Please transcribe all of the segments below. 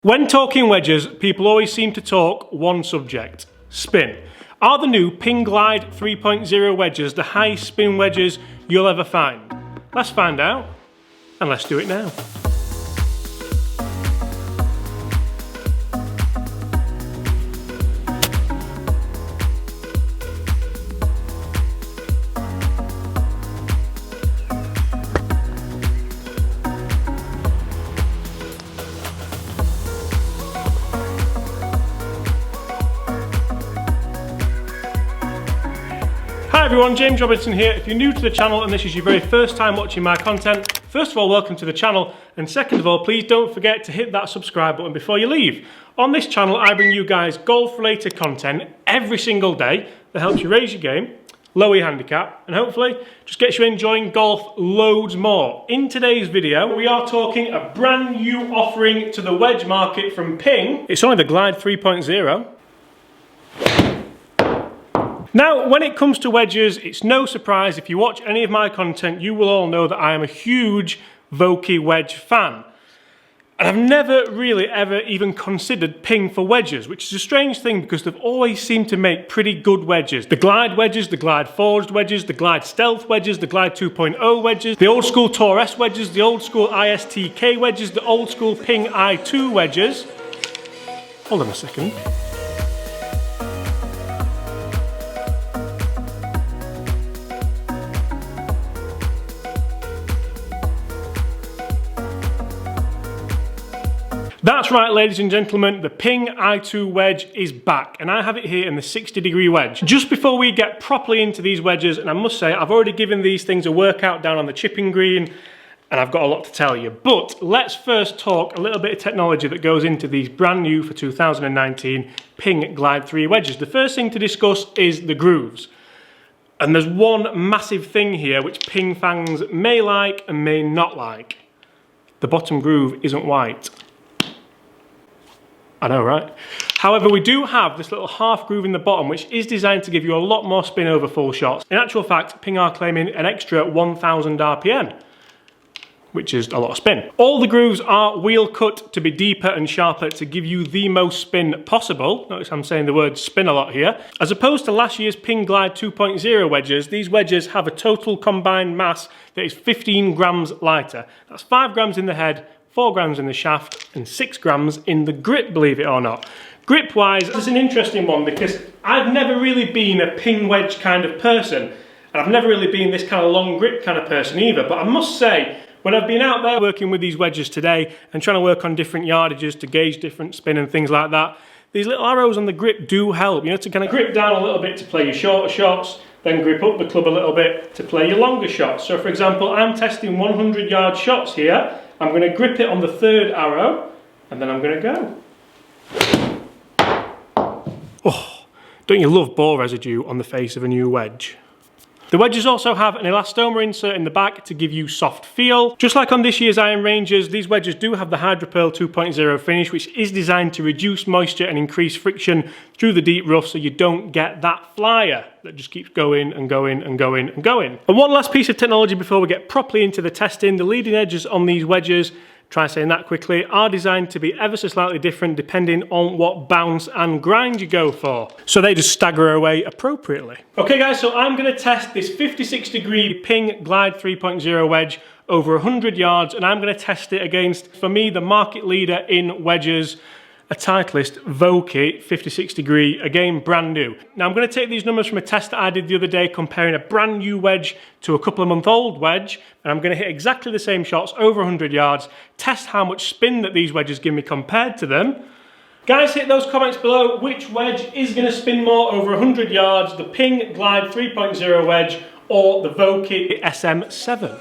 When talking wedges, people always seem to talk one subject: spin. Are the new Ping Glide 3.0 wedges the highest spin wedges you'll ever find? Let's find out, and let's do it now. Hi everyone, James Robinson here. If you're new to the channel and this is your very first time watching my content, first of all, welcome to the channel, and second of all, please don't forget to hit that subscribe button before you leave. On this channel, I bring you guys golf-related content every single day that helps you raise your game, lower your handicap, and hopefully just gets you enjoying golf loads more. In today's video, we are talking a brand new offering to the wedge market from Ping. It's only the Glide 3.0. Now, when it comes to wedges, it's no surprise if you watch any of my content, you will all know that I am a huge vokey wedge fan. And I've never really ever even considered Ping for wedges, which is a strange thing because they've always seemed to make pretty good wedges. The Glide wedges, the Glide forged wedges, the Glide stealth wedges, the Glide 2.0 wedges, the old school Tour S wedges, the old school ISTK wedges, the old school Ping i2 wedges. Hold on a second. That's right, ladies and gentlemen, the Ping i2 wedge is back, and I have it here in the 60-degree wedge. Just before we get properly into these wedges, and I must say, I've already given these things a workout down on the chipping green, and I've got a lot to tell you. But let's first talk a little bit of technology that goes into these brand new for 2019 Ping Glide 3 wedges. The first thing to discuss is the grooves. And there's one massive thing here which Ping fans may like and may not like. The bottom groove isn't white. I know, right? However, we do have this little half groove in the bottom, which is designed to give you a lot more spin over full shots. In actual fact, Ping are claiming an extra 1000 RPM, which is a lot of spin. All the grooves are wheel cut to be deeper and sharper to give you the most spin possible. Notice I'm saying the word spin a lot here. As opposed to last year's Ping Glide 2.0 wedges, these wedges have a total combined mass that is 15 grams lighter. That's 5 grams in the head, 4 grams in the shaft, and 6 grams in the grip, believe it or not. Grip wise, this is an interesting one because I've never really been a Ping wedge kind of person, and I've never really been this kind of long grip kind of person either, but I must say, when I've been out there working with these wedges today and trying to work on different yardages to gauge different spin and things like that, these little arrows on the grip do help, you know, to kind of grip down a little bit to play your shorter shots, then grip up the club a little bit to play your longer shots. So for example, I'm testing 100-yard shots here. I'm going to grip it on the third arrow, and then I'm going to go. Oh, don't you love ball residue on the face of a new wedge? The wedges also have an elastomer insert in the back to give you soft feel. Just like on this year's Iron Rangers, these wedges do have the HydroPearl 2.0 finish, which is designed to reduce moisture and increase friction through the deep rough so you don't get that flyer that just keeps going and going and going and going. And one last piece of technology before we get properly into the testing. The leading edges on these wedges, try saying that quickly, are designed to be ever so slightly different depending on what bounce and grind you go for. So they just stagger away appropriately. Okay guys, so I'm going to test this 56-degree Ping Glide 3.0 wedge over 100 yards, and I'm going to test it against, for me, the market leader in wedges, a Titleist vokey 56-degree, again brand new. Now I'm going to take these numbers from a test that I did the other day comparing a brand new wedge to a couple of month old wedge, and I'm going to hit exactly the same shots over 100 yards, test how much spin that these wedges give me compared to them. Guys, hit those comments below which wedge is going to spin more over 100 yards, the Ping Glide 3.0 wedge or the vokey SM7.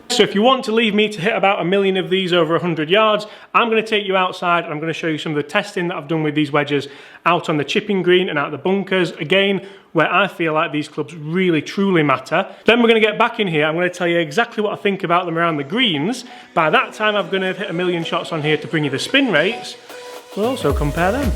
So if you want to leave me to hit about 1 million of these over 100 yards, I'm going to take you outside and I'm going to show you some of the testing that I've done with these wedges out on the chipping green and out the bunkers, again, where I feel like these clubs really truly matter. Then we're going to get back in here, I'm going to tell you exactly what I think about them around the greens. By that time I'm going to have hit 1 million shots on here to bring you the spin rates. We'll also compare them.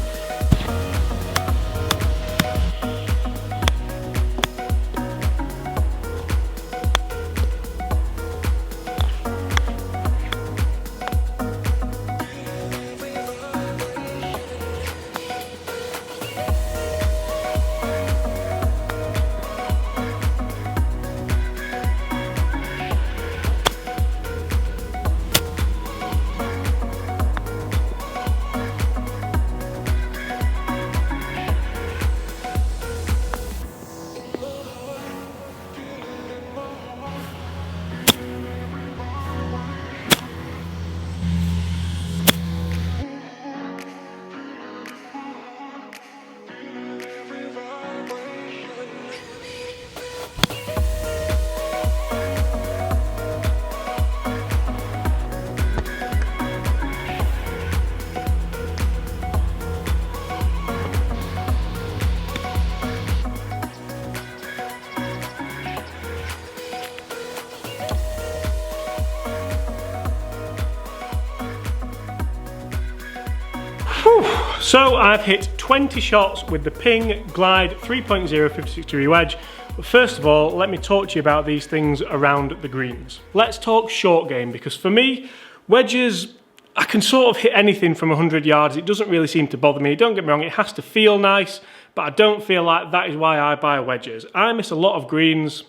So I've hit 20 shots with the Ping Glide 3.0 56-degree wedge. But first of all, let me talk to you about these things around the greens. Let's talk short game, because for me, wedges, I can sort of hit anything from 100 yards. It doesn't really seem to bother me. Don't get me wrong, it has to feel nice, but I don't feel like that is why I buy wedges. I miss a lot of greens.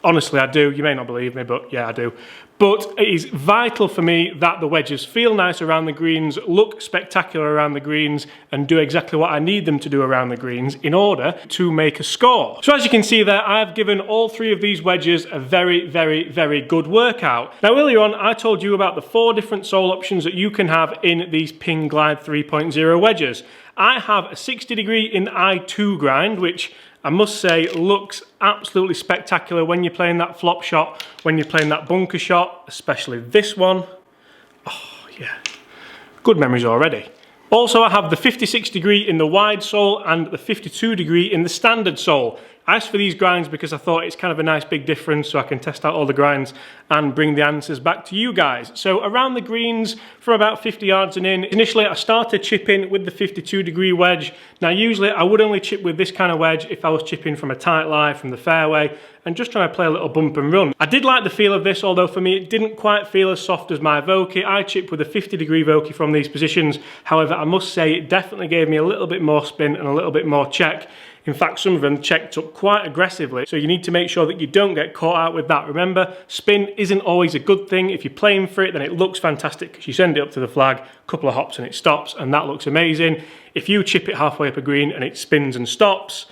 Honestly, I do. You may not believe me, but yeah, I do. But it is vital for me that the wedges feel nice around the greens, look spectacular around the greens, and do exactly what I need them to do around the greens in order to make a score. So as you can see there, I've given all three of these wedges a very, very, very good workout. Now earlier on, I told you about the 4 different sole options that you can have in these Ping Glide 3.0 wedges. I have a 60-degree in I2 grind, which I must say looks absolutely spectacular when you're playing that flop shot, when you're playing that bunker shot, especially this one. Oh yeah, good memories already. Also, I have the 56-degree in the wide sole and the 52-degree in the standard sole. I asked for these grinds because I thought it's kind of a nice big difference, so I can test out all the grinds and bring the answers back to you guys. So around the greens, from about 50 yards and in, initially I started chipping with the 52-degree wedge. Now usually I would only chip with this kind of wedge if I was chipping from a tight lie from the fairway and just trying to play a little bump and run. I did like the feel of this, although for me it didn't quite feel as soft as my vokey. I chipped with a 50-degree vokey from these positions. However, I must say it definitely gave me a little bit more spin and a little bit more check. In fact, some of them checked up quite aggressively, so you need to make sure that you don't get caught out with that. Remember, spin isn't always a good thing. If you're playing for it, then it looks fantastic because you send it up to the flag, a couple of hops and it stops, and that looks amazing. If you chip it halfway up a green and it spins and stops,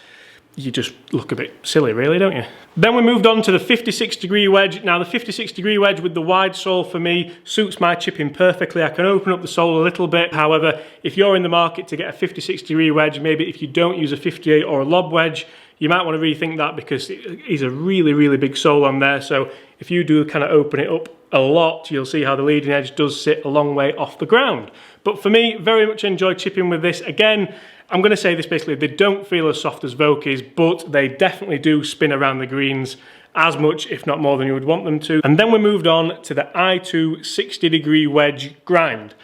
you just look a bit silly really, don't you? Then we moved on to the 56-degree wedge. Now the 56-degree wedge with the wide sole for me suits my chipping perfectly. I can open up the sole a little bit. However, if you're in the market to get a 56-degree wedge, maybe if you don't use a 58 or a lob wedge, you might want to rethink that because it is a really, really big sole on there. So if you do kind of open it up a lot, you'll see how the leading edge does sit a long way off the ground. But for me, very much enjoy chipping with this. Again, I'm going to say this basically, they don't feel as soft as vokeys, but they definitely do spin around the greens as much, if not more than you would want them to. And then we moved on to the I2 60-degree wedge grind.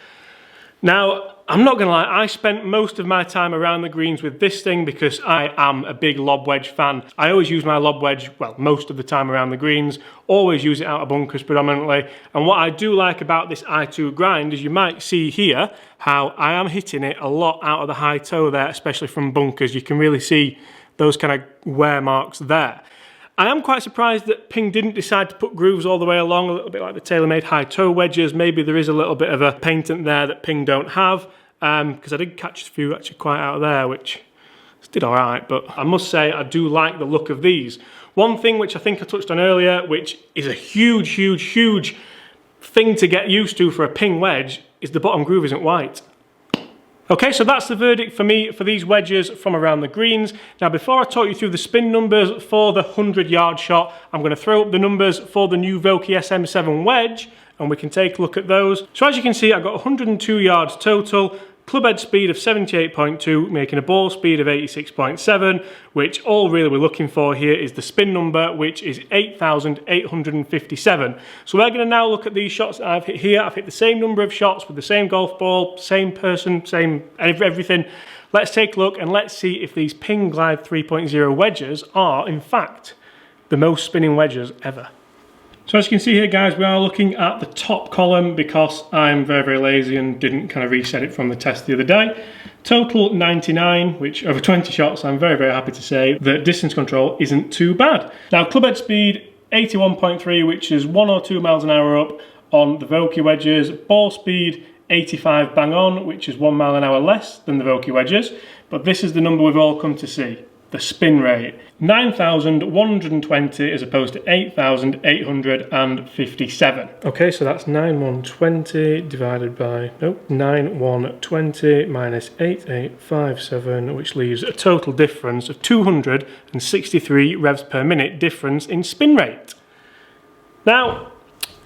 Now, I'm not going to lie, I spent most of my time around the greens with this thing because I am a big lob wedge fan. I always use my lob wedge, well, most of the time around the greens, always use it out of bunkers predominantly. And what I do like about this I2 grind is you might see here how I am hitting it a lot out of the high toe there, especially from bunkers. You can really see those kind of wear marks there. I am quite surprised that Ping didn't decide to put grooves all the way along, a little bit like the TaylorMade high toe wedges. Maybe there is a little bit of a patent there that Ping don't have, because I did catch a few actually quite out of there, which did all right, but I must say I do like the look of these. One thing which I think I touched on earlier, which is a huge, huge, huge thing to get used to for a Ping wedge, is the bottom groove isn't white. Okay, so that's the verdict for me for these wedges from around the greens. Now, before I talk you through the spin numbers for the 100-yard shot, I'm going to throw up the numbers for the new Vokey SM7 wedge, and we can take a look at those. So as you can see, I've got 102 yards total, club head speed of 78.2, making a ball speed of 86.7, which all really we're looking for here is the spin number, which is 8,857. So we're going to now look at these shots that I've hit here. I've hit the same number of shots with the same golf ball, same person, same everything. Let's take a look and let's see if these Ping Glide 3.0 wedges are, in fact, the most spinning wedges ever. So as you can see here, guys, we are looking at the top column because I'm very, very lazy and didn't kind of reset it from the test the other day. Total 99, which over 20 shots, I'm very, very happy to say that distance control isn't too bad. Now, club head speed 81.3, which is 1 or 2 miles an hour up on the Vokey wedges. Ball speed 85 bang on, which is 1 mile an hour less than the Vokey wedges. But this is the number we've all come to see. The spin rate, 9,120 as opposed to 8,857. Okay, so that's 9,120 divided by, 9,120 minus 8,857, which leaves a total difference of 263 revs per minute difference in spin rate. Now,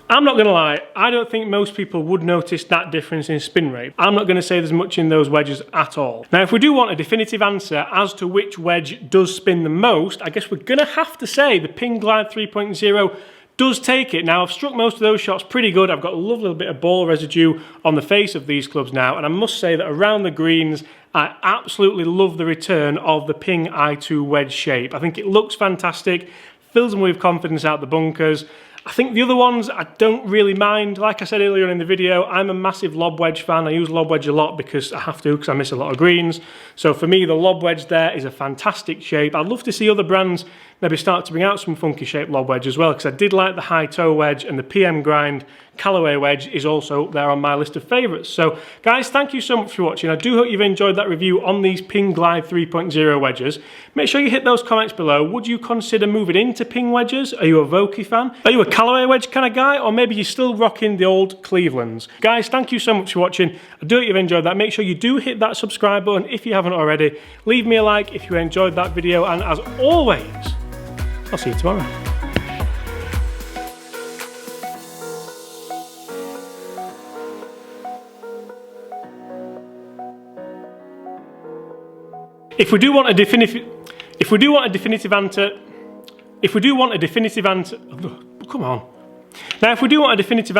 I'm not going to lie, I don't think most people would notice that difference in spin rate. I'm not going to say there's much in those wedges at all. Now, if we do want a definitive answer as to which wedge does spin the most, I guess we're going to have to say the Ping Glide 3.0 does take it. Now, I've struck most of those shots pretty good. I've got a lovely little bit of ball residue on the face of these clubs now, and I must say that around the greens, I absolutely love the return of the Ping i2 wedge shape. I think it looks fantastic, fills me with confidence out the bunkers. I think the other ones I don't really mind. Like I said earlier in the video, I'm a massive lob wedge fan. I use lob wedge a lot because I have to, because I miss a lot of greens. So for me, the lob wedge there is a fantastic shape. I'd love to see other brands maybe start to bring out some funky shaped lob wedge as well, because I did like the high toe wedge, and the PM grind Callaway wedge is also there on my list of favourites. So guys, thank you so much for watching. I do hope you've enjoyed that review on these Ping Glide 3.0 wedges. Make sure you hit those comments below. Would you consider moving into Ping wedges? Are you a vokey fan? Are you a Callaway wedge kind of guy? Or maybe you're still rocking the old Clevelands? Guys, thank you so much for watching. I do hope you've enjoyed that. Make sure you do hit that subscribe button if you haven't already. Leave me a like if you enjoyed that video, and as always, I'll see you tomorrow. If we do want a definitive answer, come on. Now, if we do want a definitive